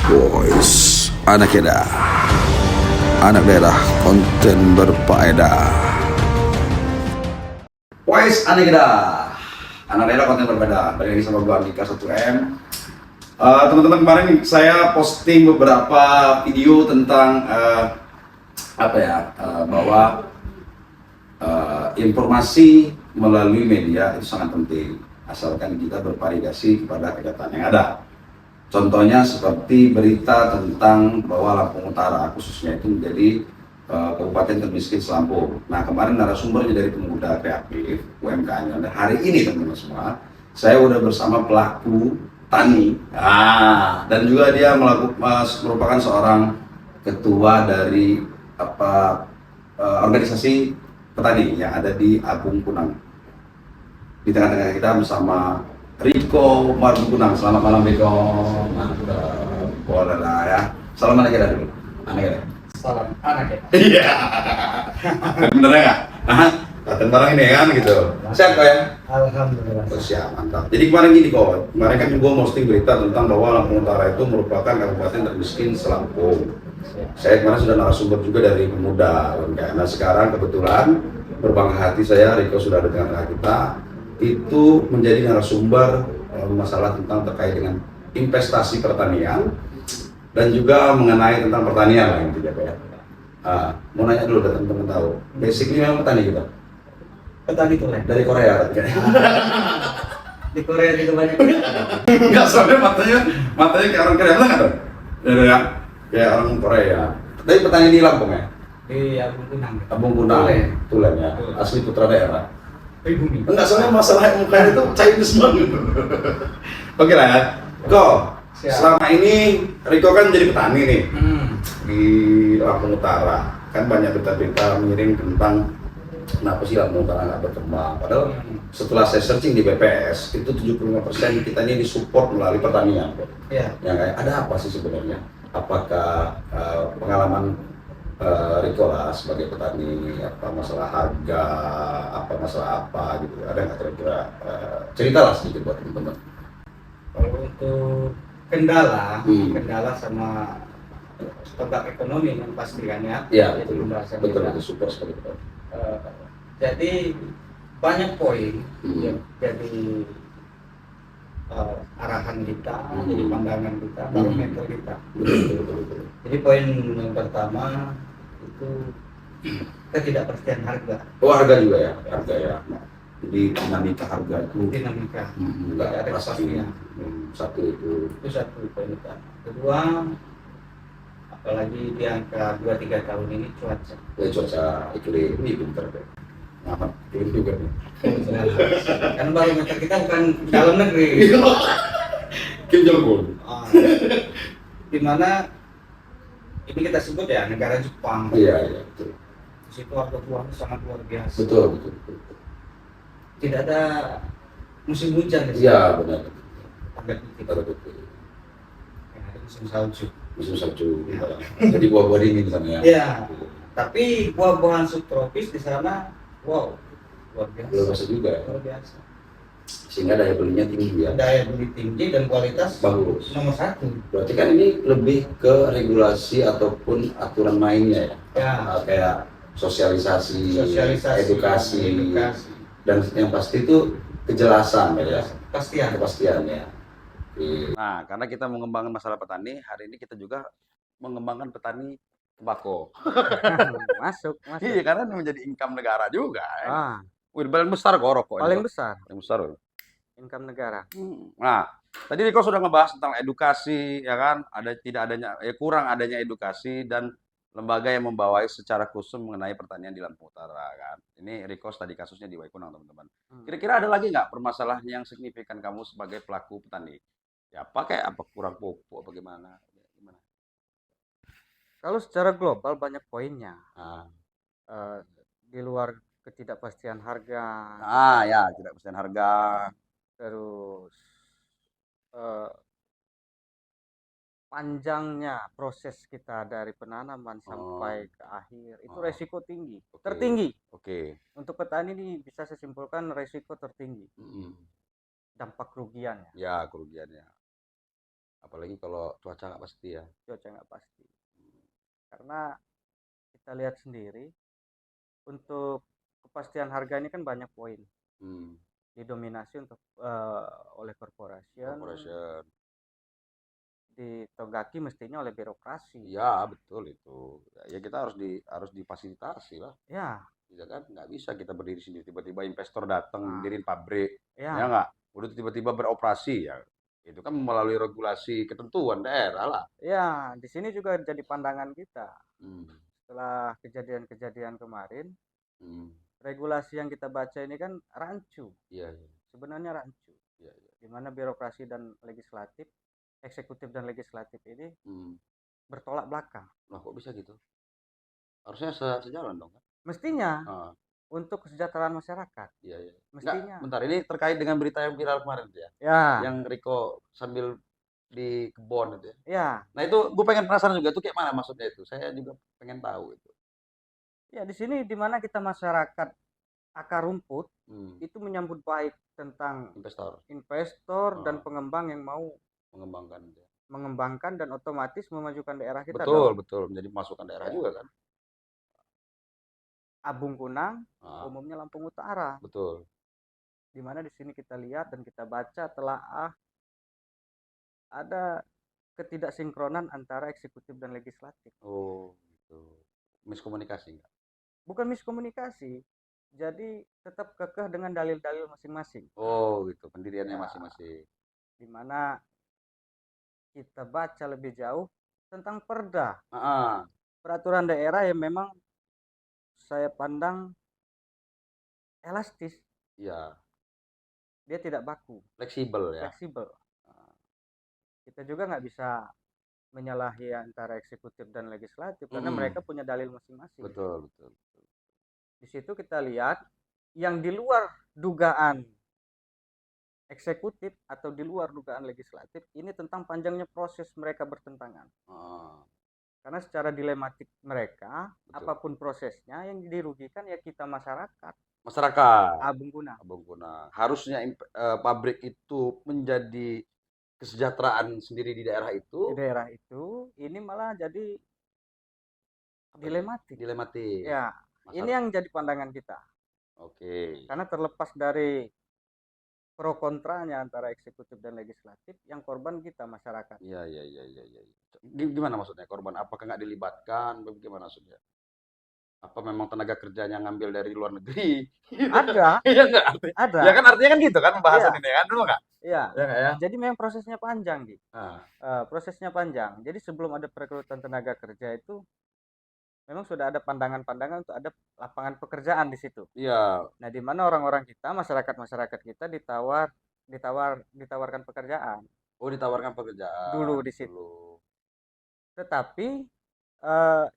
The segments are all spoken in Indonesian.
Boys, anak daerah, anak daerah konten berfaedah. Boys, anak daerah konten berbeda. Balik lagi sama gua Andika 1M. Teman-teman, kemarin saya posting beberapa video tentang bahwa informasi melalui media itu sangat penting, asalkan kita bervariasi kepada kenyataan yang ada. Contohnya seperti berita tentang bahwa Lampung Utara khususnya itu menjadi kabupaten termiskin selampung. Nah, kemarin narasumbernya dari Pemuda Kreatif UMKM. Dan hari ini teman-teman semua, saya udah bersama pelaku tani. Dan juga dia merupakan seorang ketua dari organisasi petani yang ada di Agung Kunang. Di tengah-tengah kita bersama Riko Margunang. Selamat malam Riko. Boleh lah ya. Salam anak kita dulu. Anak kita. Salam anak ya. Iya. Bener nggak? Datang bareng ini kan gitu. Sehat kok ya? Alhamdulillah. Oh, siap, mantap. Jadi kemarin gini kok. Kemarin kan gue posting berita tentang bahwa Lampung Utara itu merupakan kabupaten termiskin selampung. Saya kemarin sudah narasumber juga dari Pemuda. Nah sekarang kebetulan berbangga hati saya Riko sudah ada di tengah kita. Itu menjadi narasumber masalah tentang terkait dengan investasi pertanian dan juga mengenai tentang pertanian lah intinya ya. Mau nanya dulu dan teman-teman tahu, basically memang petani kita. Petani tulen. Dari Korea kan? Di Korea itu banyak. Enggak, soalnya matanya kayak orang Korea nggak dong? Ya, kayak orang Korea. Tapi petani di Lampung ya? Di Agung Kunang. Agung Kunang, Tulen ya, asli putra daerah. Pribumi. Enggak, soalnya masalah mukanya itu Chinese banget. Oke lah ya. Kok selama ini Riko kan jadi petani nih di Lampung Utara. Kan banyak berita-berita miring tentang kenapa sih Lampung Utara nggak berkembang. Padahal setelah saya searching di BPS itu 75% kita ini disupport melalui pertanian. Iya. Yang kayak ada apa sih sebenarnya? Apakah pengalaman Riko lah sebagai petani, apa masalah harga, apa masalah apa gitu, ada nggak kira-kira ceritalah sedikit buat teman-teman. Kalau untuk kendala sama tonggak ekonomi yang pasti kan ya. Iya, Jadi pembahasan betul kita. itu super sekali betul. Jadi banyak poin yang jadi arahan kita, jadi pandangan kita, barometer kita. Betul. Jadi poin yang pertama itu ketidakpastian harga. Oh, harga juga ya, harga ya. Jadi dinamika harga itu Dinamika. nggak Tidak ada pasti. kepastian. Satu itu. Itu satu poin utama. Kedua, apalagi di angka 2-3 tahun ini cuaca. Ya cuaca iklim ini pinter deh. Amat iklim juga nih. Kan barometer kita bukan dalam negeri. Kim Jong Un. Di mana ini kita sebut ya negara Jepang. Iya betul. Di situ harga buah sangat luar biasa. Betul. Tidak ada musim hujan di situ. Iya benar. Agak dikit. Betul. Yang ada musim salju. Musim salju. Jadi buah-buah dingin di sana ya. Iya. Tapi buah-buahan subtropis di sana, wow, luar biasa. Luar biasa juga ya. Luar biasa. Sehingga daya belinya tinggi ya. Daya beli tinggi dan kualitas Bagus. nomor satu. Berarti kan ini lebih ke regulasi ataupun aturan mainnya ya. Ya. Kayak sosialisasi, edukasi, edukasi. dan yang pasti itu kejelasan ya. Kepastian. Ya. Nah, karena kita mengembangkan masalah petani, hari ini kita juga mengembangkan petani tembakau. Masuk. Iya, karena menjadi income negara juga. Ah, Wih, paling besar kok rokok. paling besar Paling besar. income negara. Nah, tadi Riko sudah ngebahas tentang edukasi, ya kan? Kurang adanya edukasi dan lembaga yang membawai secara khusus mengenai pertanian di Lampung Utara, kan? Ini Riko tadi kasusnya di Waikunang, teman-teman. Kira-kira ada lagi nggak permasalahan yang signifikan kamu sebagai pelaku petani? Ya, pakai apa kurang pupuk, bagaimana? Gimana? Kalau secara global banyak poinnya. Nah, Di luar ketidakpastian harga, ya, tidak kepastian harga. terus eh, panjangnya proses kita dari penanaman sampai ke akhir itu resiko tinggi, tertinggi. Oke. Untuk petani ini bisa saya simpulkan resiko tertinggi. Dampak kerugiannya. Ya, kerugiannya. Apalagi kalau cuaca nggak pasti ya. cuaca nggak pasti. Karena kita lihat sendiri, untuk kepastian harga ini kan banyak poin. Hmm. Didominasi untuk oleh corporation, Corporation. ditogaki mestinya oleh birokrasi. Iya betul itu. Ya kita harus difasilitasi lah. Ya, Ya kan nggak bisa kita berdiri sendiri tiba-tiba investor datang Ah. diriin pabrik, ya ya, nggak? Udah tiba-tiba beroperasi ya. Itu kan melalui regulasi ketentuan daerah lah. ya. Di sini juga jadi pandangan kita Hmm. setelah kejadian-kejadian kemarin. Hmm. Regulasi yang kita baca ini kan rancu, Iya, iya, sebenarnya rancu, iya, iya. di mana birokrasi dan legislatif, eksekutif dan legislatif ini Hmm. bertolak belakang. Nah, kok bisa gitu? Harusnya sejalan dong kan? Mestinya Ah, untuk kesejahteraan masyarakat, iya, iya. Nggak, mestinya. bentar, ini terkait dengan berita yang viral kemarin tuh ya. Ya, Yang Riko sambil di kebon itu ya. ya, Nah, itu gue pengen penasaran juga tuh kayak mana maksudnya itu. Saya juga pengen tahu itu. ya. Di sini di mana kita masyarakat akar rumput Hmm. itu menyambut baik tentang Investor investor dan Ah. pengembang yang mau mengembangkan itu ya. mengembangkan dan otomatis memajukan daerah kita Betul, dong. betul. Menjadi masukan daerah Ya. juga kan. Abung Kunang, Ah, umumnya Lampung Utara, betul. di mana di sini kita lihat dan kita baca telah ada ketidaksinkronan antara eksekutif dan legislatif. Oh, gitu. Miskomunikasi enggak? Bukan miskomunikasi, jadi tetap kekeh dengan dalil-dalil masing-masing. Oh, gitu. Pendiriannya Ya. masing-masing. Di mana kita baca lebih jauh tentang perda, Ah, peraturan daerah yang memang saya pandang elastis, iya. dia tidak baku, Fleksibel ya. fleksibel. Kita juga nggak bisa menyalahi antara eksekutif dan legislatif karena Mm-mm. mereka punya dalil masing-masing. Betul, betul, betul. Di situ kita lihat yang di luar dugaan eksekutif atau di luar dugaan legislatif ini tentang panjangnya proses mereka bertentangan. Ah, Karena secara dilematik mereka, betul. apapun prosesnya yang dirugikan ya kita masyarakat. Masyarakat. Abung Guna. Abang Guna. Harusnya pabrik itu menjadi kesejahteraan sendiri di daerah Di itu. daerah itu ini malah jadi Apa dilematik. dilematik. Ya, ini yang jadi pandangan kita. Oke. Karena terlepas dari pro kontranya antara eksekutif dan legislatif, yang korban kita masyarakat. Iya, iya, iya, iya, iya. Gimana maksudnya korban? Apakah nggak dilibatkan? Bagaimana maksudnya? Apa memang tenaga kerjanya ngambil dari luar negeri? Ada, Iya nggak? ada. Ya kan artinya kan gitu kan pembahasan Iya. ini kan, dulu nggak? Iya. Ya nggak ya? Jadi memang prosesnya panjang, Di. Ah, Prosesnya panjang. Jadi sebelum ada perekrutan tenaga kerja itu memang sudah ada pandangan-pandangan untuk ada lapangan pekerjaan di situ. iya. Nah, di mana orang-orang kita, masyarakat-masyarakat kita ditawarkan pekerjaan Oh, ditawarkan pekerjaan dulu di situ. dulu. Tetapi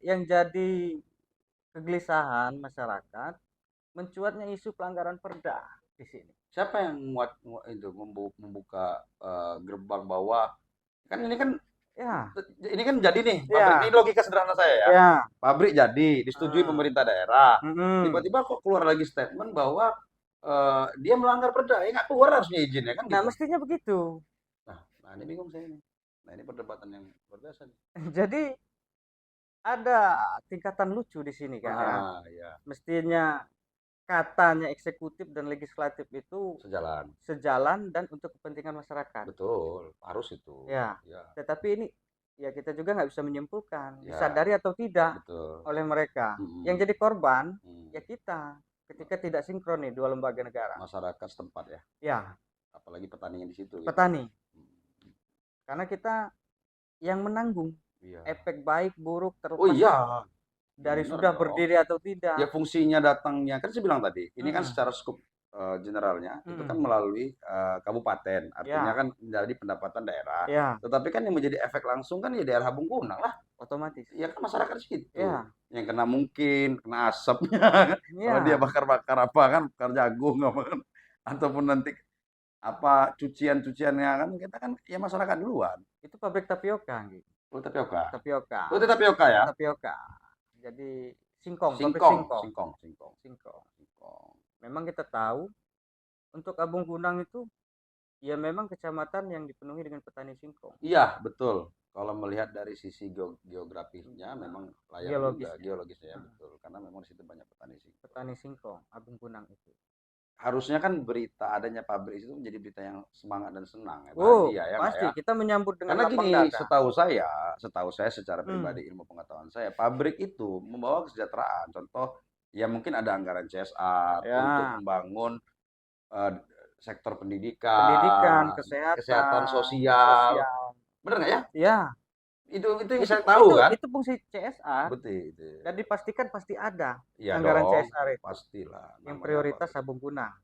yang jadi kegelisahan masyarakat mencuatnya isu pelanggaran perda di sini. Siapa yang itu membuka gerbang bawah? Kan Ya, ini kan jadi nih. Ya. Pabrik, ini logika sederhana saya ya. ya. Pabrik jadi disetujui Ah. pemerintah daerah. Mm-mm. Tiba-tiba kok keluar lagi statement bahwa dia melanggar perda, ya nggak keluar harusnya izinnya kan Nah, gitu. mestinya begitu. Nah ini bingung saya nih. Nah ini perdebatan yang luar biasa nih. Jadi ada tingkatan lucu di sini kan ya. Ah, ya. Mestinya katanya eksekutif dan legislatif itu Sejalan. dan untuk kepentingan masyarakat. Betul, harus itu. Ya. Ya, Tetapi ini ya kita juga nggak bisa menyimpulkan Ya. disadari atau tidak betul. oleh mereka. Mm-mm. Yang jadi korban Hmm. ya kita ketika tidak sinkron nih dua lembaga negara. Masyarakat setempat ya. Ya, Apalagi petaninya di situ. petani. Hmm. Karena kita yang menanggung Iya. efek baik buruk terlepas Oh iya. dari Bener sudah dong. berdiri atau tidak. Ya fungsinya datangnya kan saya bilang tadi. Ini kan Mm-mm. secara skup generalnya itu kan Mm-mm. melalui kabupaten. Artinya Ya. kan menjadi pendapatan daerah. Ya, Tetapi kan yang menjadi efek langsung kan ya daerah Abung Kunang lah. otomatis. Ya kan masyarakat situ. Ya. Yang kena mungkin kena asapnya. Kalau Ya. dia bakar-bakar apa kan, bakar jagung apa kan. Ataupun nanti apa cucian-cuciannya kan kita kan ya masyarakat duluan. Itu pabrik tapioka, gitu. Oh tapioka. Tapioka. Oh itu tapioka ya? Tapioka. Jadi pabrik Singkong. singkong. Singkong. Singkong. Memang kita tahu untuk Abung Gunang itu Ya memang kecamatan yang dipenuhi dengan petani singkong. Iya, betul. Kalau melihat dari sisi geografisnya memang layak juga, Geologisnya. geologisnya ya betul. Karena memang di situ banyak petani singkong. Petani singkong, Abung Kunang itu. Harusnya kan berita adanya pabrik itu menjadi berita yang semangat dan senang ya, Oh, bahagia ya nggak pasti ya? kita menyambut dengan Karena lapang gini, dada. setahu saya secara Hmm, pribadi ilmu pengetahuan saya, pabrik itu membawa kesejahteraan. Contoh, ya mungkin ada anggaran CSR untuk ya, membangun eh, sektor pendidikan, pendidikan, kesehatan kesehatan, sosial. sosial. Bener nggak ya? Ya, Itu yang itu saya tahu kan? itu fungsi CSR Betul itu. dan dipastikan pasti ada Iya anggaran dong, CSR itu pastilah yang namanya prioritas pabrik. Abung Kunang.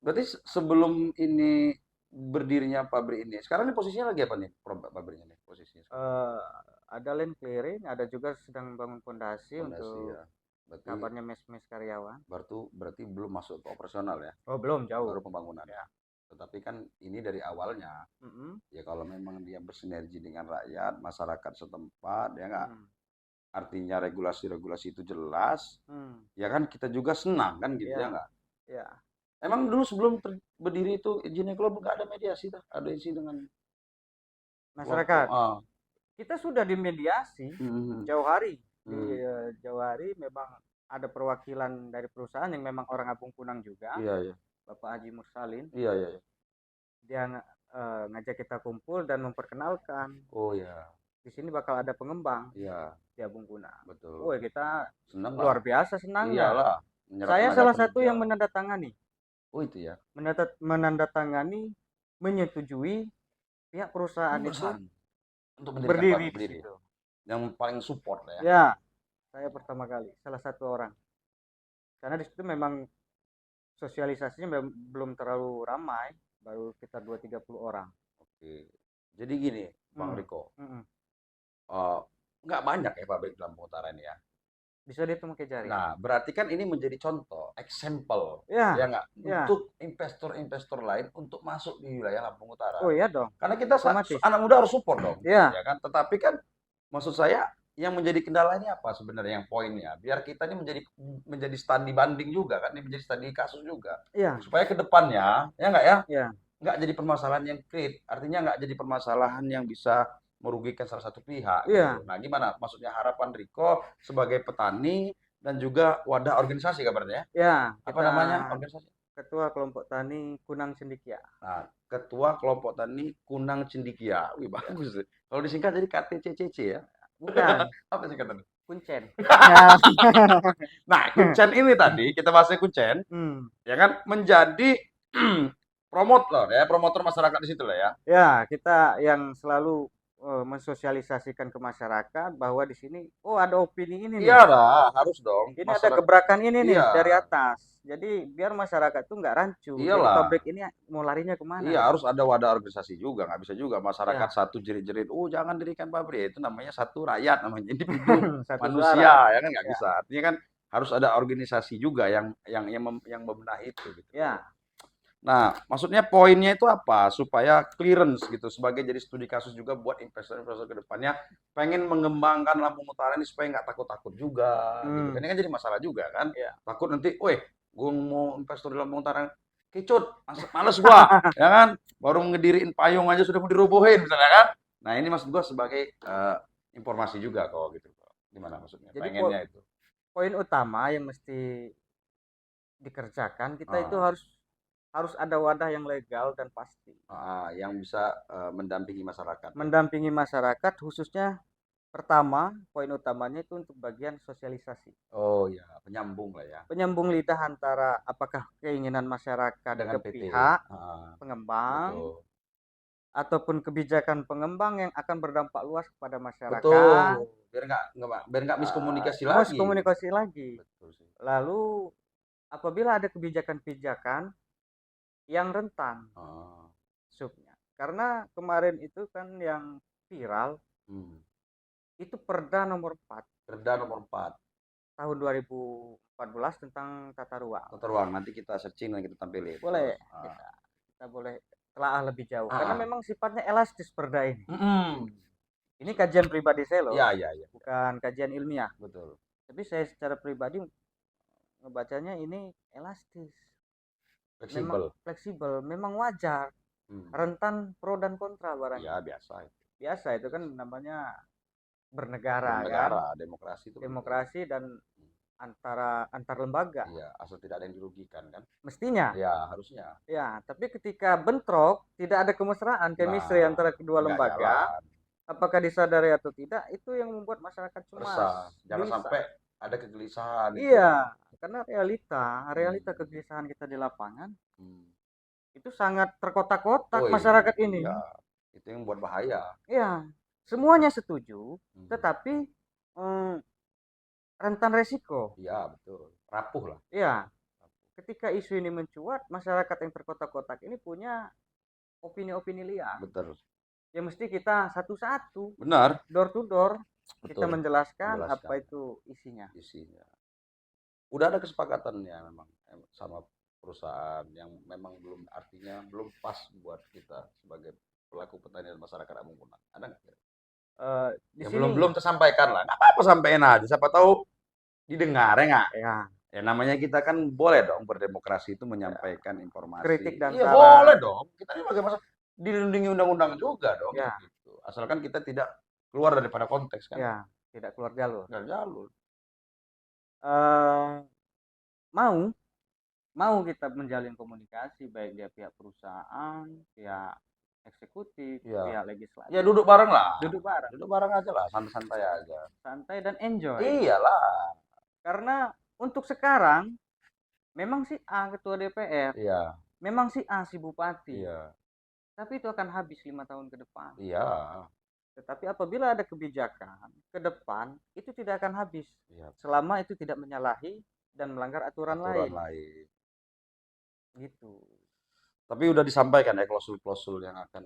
Berarti sebelum ini berdirinya pabrik ini, sekarang ini posisinya lagi apa nih pabriknya nih posisinya sekarang? Eh, ada land clearing, ada juga sedang bangun fondasi Fondasi ya. untuk Berarti kabarnya mes-mes karyawan. berarti belum masuk ke operasional ya, Oh, belum jauh. baru pembangunan. Ya. Tetapi kan ini dari awalnya, Mm-mm. ya kalau memang dia bersinergi dengan rakyat, masyarakat setempat, ya nggak, Mm. artinya regulasi-regulasi itu jelas, Mm. ya kan kita juga senang kan gitu ya Ya, nggak? ya. Emang dulu sebelum berdiri itu izinnya kalau nggak ada mediasi dah, ada isi dengan kelompok Masyarakat, A. kita sudah dimediasi Hmm, jauh hari. hmm. Jauh hari memang ada perwakilan dari perusahaan yang memang orang Abung Kunang juga, Iya iya Bapak Haji Mursalin. iya iya. Iya. Dia ngajak kita kumpul dan memperkenalkan Oh ya, di sini bakal ada pengembang iya di Abung Kunang. betul. Woi, kita Senang lah. luar biasa senangnya. Iyalah, menyerap Saya tenaga salah satu kerja. yang menandatangani, Oh itu ya. menandatangani, menyetujui pihak perusahaan itu Perusahaan untuk mendirikan berdiri pabrik di berdiri. situ. Yang paling support lah ya. Ya, saya pertama kali, salah satu orang. Karena di situ memang sosialisasinya belum terlalu ramai, baru sekitar 2-30 orang. Oke. Jadi gini, Bang Hmm. Riko, Mm-mm. eh, nggak banyak ya pabrik di Lampung Utara ini ya. Bisa dihitung pakai jari. Nah, berarti kan ini menjadi contoh, example, Ya, ya nggak, ya. untuk investor-investor lain untuk masuk di wilayah Lampung Utara. Oh iya dong. Karena kita Otomatis. anak muda harus support dong, Ya, ya kan. Tetapi kan maksud saya yang menjadi kendala ini apa sebenarnya yang poinnya? Biar kita ini menjadi studi banding juga kan, ini menjadi studi kasus juga. ya, Supaya ke depannya, ya nggak ya, ya, nggak jadi permasalahan yang create, artinya nggak jadi permasalahan yang bisa merugikan salah satu pihak ya, gitu. Nah, gimana? Maksudnya harapan Riko sebagai petani dan juga wadah organisasi kabarnya ya? ya. Apa Kita namanya organisasi? ketua kelompok tani Kunang Cendikia. Nah, Ketua Kelompok Tani Kunang Cendikia. Wih, bagus. Kalau disingkat jadi KTCCC ya. Bukan, Apa singkatannya? Kuncen. Nah, Kuncen ini tadi kita bahasnya Kuncen, Hmm. ya kan menjadi promotor ya, promotor masyarakat di situ lah ya. Ya, kita yang selalu mensosialisasikan ke masyarakat bahwa di sini, oh ada opini ini nih, Iya lah, harus dong. ini ada Masyarakat, gebrakan ini nih iya, dari atas. Jadi biar masyarakat tuh nggak rancu. Jadi iyalah. pabrik ini mau larinya kemana? Iya, harus ada wadah organisasi juga. Nggak bisa juga masyarakat Ya, satu jerit-jerit, oh jangan dirikan pabrik. Itu namanya satu rakyat, namanya individu satu manusia, suara. ya kan nggak Ya, bisa. Artinya kan harus ada organisasi juga yang membenahi itu gitu. ya, Nah, maksudnya poinnya itu apa? Supaya clearance gitu sebagai jadi studi kasus juga buat investor-investor ke depannya pengen mengembangkan Lampung Utara ini supaya nggak takut-takut juga gitu. Kan hmm, ini kan jadi masalah juga kan. ya, Takut nanti, weh, gue mau investor di Lampung Utara, kecut, males gua, ya kan? Baru ngediriin payung aja sudah mau dirobohin misalnya kan. Nah, ini maksud gua sebagai informasi juga kok gitu. Gimana maksudnya? Jadi Pengennya itu. poin utama yang mesti dikerjakan kita itu Ah, harus ada wadah yang legal dan pasti. yang bisa mendampingi masyarakat. Mendampingi masyarakat khususnya pertama, poin utamanya itu untuk bagian sosialisasi. Oh ya, penyambung lah ya Penyambung lidah antara apakah keinginan masyarakat dengan ke PT. pihak Ah, pengembang betul. ataupun kebijakan pengembang yang akan berdampak luas kepada masyarakat. Betul. Biar nggak miskomunikasi Mau lagi. komunikasi lagi. Betul sih. Lalu apabila ada kebijakan-kebijakan yang rentan Ah, subnya. Karena kemarin itu kan yang viral hmm. itu Perda nomor 4 Perda nomor 4. tahun 2014 tentang tata ruang. Tata ruang nanti kita searching dan kita tampilin. Boleh Terus, kita boleh telaah lebih jauh karena ah. memang sifatnya elastis Perda ini. Mm-mm. Ini kajian pribadi saya loh, Ya, ya, ya, bukan kajian ilmiah. betul. Tapi saya secara pribadi ngebacanya ini elastis. Memang Fleksibel. fleksibel, memang wajar rentan pro dan kontra barang. Ya biasa itu. Biasa itu kan namanya bernegara kan, Bernegara, demokrasi itu demokrasi dan antar lembaga. Iya, asal tidak ada yang dirugikan kan. Mestinya. Ya, harusnya. Ya, tapi ketika bentrok tidak ada kemesraan, chemistry antara kedua nggak lembaga, jalan. apakah disadari atau tidak, itu yang membuat masyarakat cemas. Resah. Jangan gelisah. sampai ada kegelisahan. Iya, karena realita kegelisahan kita di lapangan itu sangat terkotak-kotak masyarakat ini. Iya, itu yang buat bahaya. Iya, semuanya setuju, tetapi rentan resiko. Iya, betul. Rapuh lah. Iya. Ketika isu ini mencuat, masyarakat yang terkotak-kotak ini punya opini-opini liar. Betul. Ya mesti kita satu-satu. Benar. Door to door. Betul. Kita menjelaskan apa itu isinya. Udah ada kesepakatannya memang sama perusahaan yang memang belum pas buat kita sebagai pelaku petani dan masyarakat Amungkunan. Ada nggak? Di ya sini belum tersampaikan lah. Nggak apa-apa sampaikan aja. Siapa tahu didengar ya nggak? Ya namanya kita kan boleh dong berdemokrasi itu menyampaikan informasi. Kritik dan iya saran. boleh dong. Kita ini bagaimana dilindungi undang-undang juga dong. Ya. Gitu. Asalkan kita tidak keluar daripada konteks kan. Ya, tidak keluar jalur. Mau kita menjalin komunikasi baik dia pihak perusahaan, pihak eksekutif, pihak legislatif. Ya duduk bareng lah. Duduk bareng aja lah, santai-santai aja. Santai dan enjoy. Iyalah. Karena untuk sekarang memang si A ketua DPR. Iya. Memang si A si bupati. Iya. Tapi itu akan habis 5 tahun ke depan. Iya. Tetapi apabila ada kebijakan ke depan, itu tidak akan habis. Iya. Selama itu tidak menyalahi dan melanggar aturan lain. Gitu. Tapi udah disampaikan ya klausul-klausul yang akan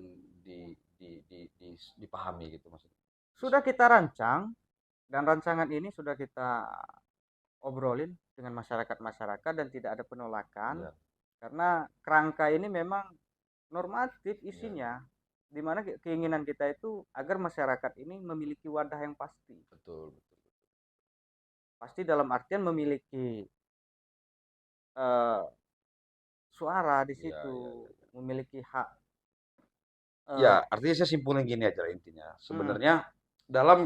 dipahami gitu maksudnya. Sudah kita rancang dan rancangan ini sudah kita obrolin dengan masyarakat dan tidak ada penolakan. Karena kerangka ini memang normatif isinya. Di mana keinginan kita itu agar masyarakat ini memiliki wadah yang pasti. Betul. Pasti dalam artian memiliki suara di situ, memiliki hak. Ya, artinya saya simpulin gini aja intinya. Sebenarnya dalam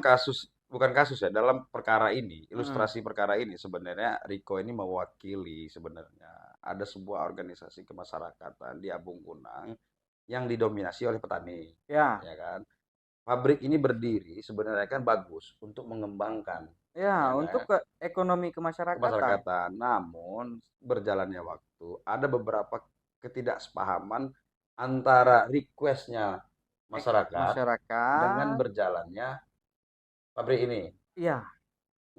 dalam perkara ini, ilustrasi perkara ini sebenarnya Riko ini mewakili sebenarnya ada sebuah organisasi kemasyarakatan di Amungkunan yang didominasi oleh petani. Ya kan? Pabrik ini berdiri sebenarnya kan bagus untuk mengembangkan untuk ekonomi kemasyarakatan. Namun berjalannya waktu ada beberapa ketidaksepahaman antara requestnya masyarakat dengan berjalannya pabrik ini. Iya.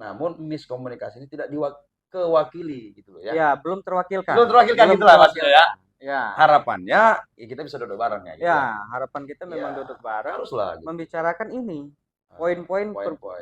Namun miskomunikasi ini tidak kewakili gitu loh ya. Ya, belum terwakilkan gitulah maksudnya ya. Ya. Harapannya kita bisa duduk bareng ya. Gitu harapan kita memang duduk bareng. Haruslah. Gitu. Membicarakan ini. Poin-poin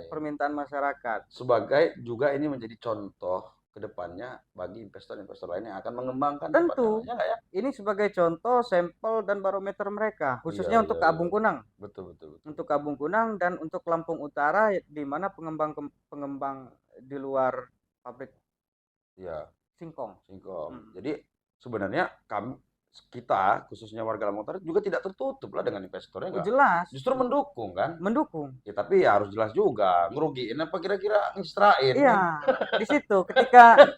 permintaan masyarakat. Sebagai juga ini menjadi contoh ke depannya bagi investor-investor lain yang akan mengembangkan. Tentu. Ya? Ini sebagai contoh, sampel dan barometer mereka, khususnya untuk Amungkunan. Betul. Untuk Amungkunan dan untuk Lampung Utara, di mana pengembang di luar pabrik singkong. Jadi sebenarnya kita khususnya warga Lampung Utara juga tidak tertutup lah dengan investornya. Jelas. Justru mendukung kan? Mendukung. Ya tapi ya harus jelas juga. Ngerugiin apa kira-kira ngisrain. Iya. Di situ ketika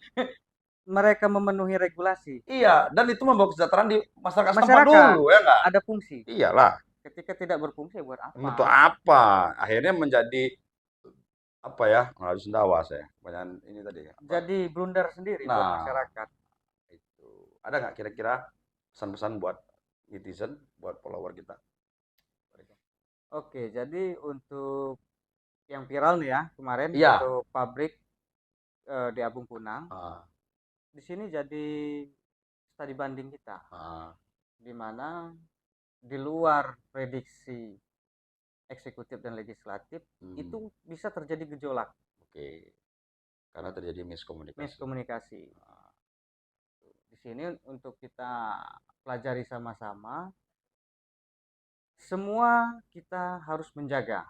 mereka memenuhi regulasi. Iya. Dan itu membawa kesejahteraan di masyarakat setempat dulu ya nggak? Ada fungsi. Iyalah. Ketika tidak berfungsi buat apa? Untuk apa? Akhirnya menjadi apa ya? Harus sendawa saya. Banyak ini tadi. Jadi blunder sendiri buat masyarakat. Itu. Ada nggak kira-kira pesan-pesan buat netizen, buat follower kita? Oke, jadi untuk yang viral nih ya kemarin untuk pabrik di Amungkunan, di sini jadi studi banding kita, di mana di luar prediksi eksekutif dan legislatif itu bisa terjadi gejolak. Oke, karena terjadi miskomunikasi. Di sini untuk kita pelajari sama-sama, semua kita harus menjaga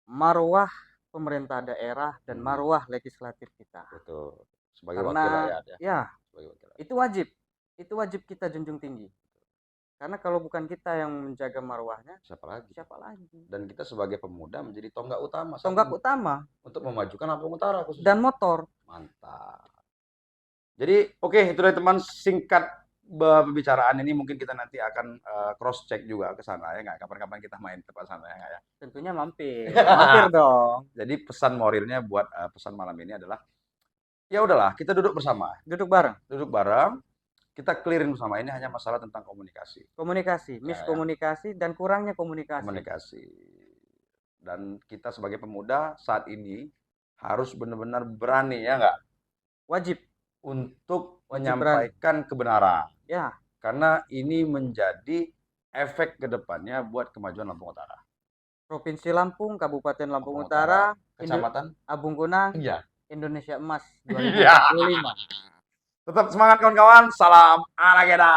marwah pemerintah daerah dan marwah legislatif kita. Betul. Sebagai wakil rakyat ya. Itu wajib kita junjung tinggi. Karena kalau bukan kita yang menjaga marwahnya, Siapa lagi? siapa lagi? Dan kita sebagai pemuda menjadi tonggak utama Tonggak utama untuk memajukan Lampung Utara khususnya. dan motor. Mantap. Jadi oke, itu dari teman singkat pembicaraan ini, mungkin kita nanti akan cross check juga ke sana ya nggak? Kapan-kapan kita main tempat sana ya nggak ya? Tentunya mampir. Mampir dong. Jadi pesan moralnya buat pesan malam ini adalah ya udahlah, kita duduk bersama. Duduk bareng. Duduk bareng, kita clearin bersama. Ini hanya masalah tentang komunikasi. Komunikasi, miskomunikasi dan kurangnya komunikasi. Komunikasi. Dan kita sebagai pemuda saat ini harus benar-benar berani ya nggak? Wajib Untuk Wajib menyampaikan kebenaran. ya. Karena ini menjadi efek ke depannya buat kemajuan Lampung Utara. Provinsi Lampung, Kabupaten Lampung Utara, Kecamatan Abung Kunang, Iya. Indonesia Emas Iya. 2025. Tetap semangat kawan-kawan. Salam Arageda.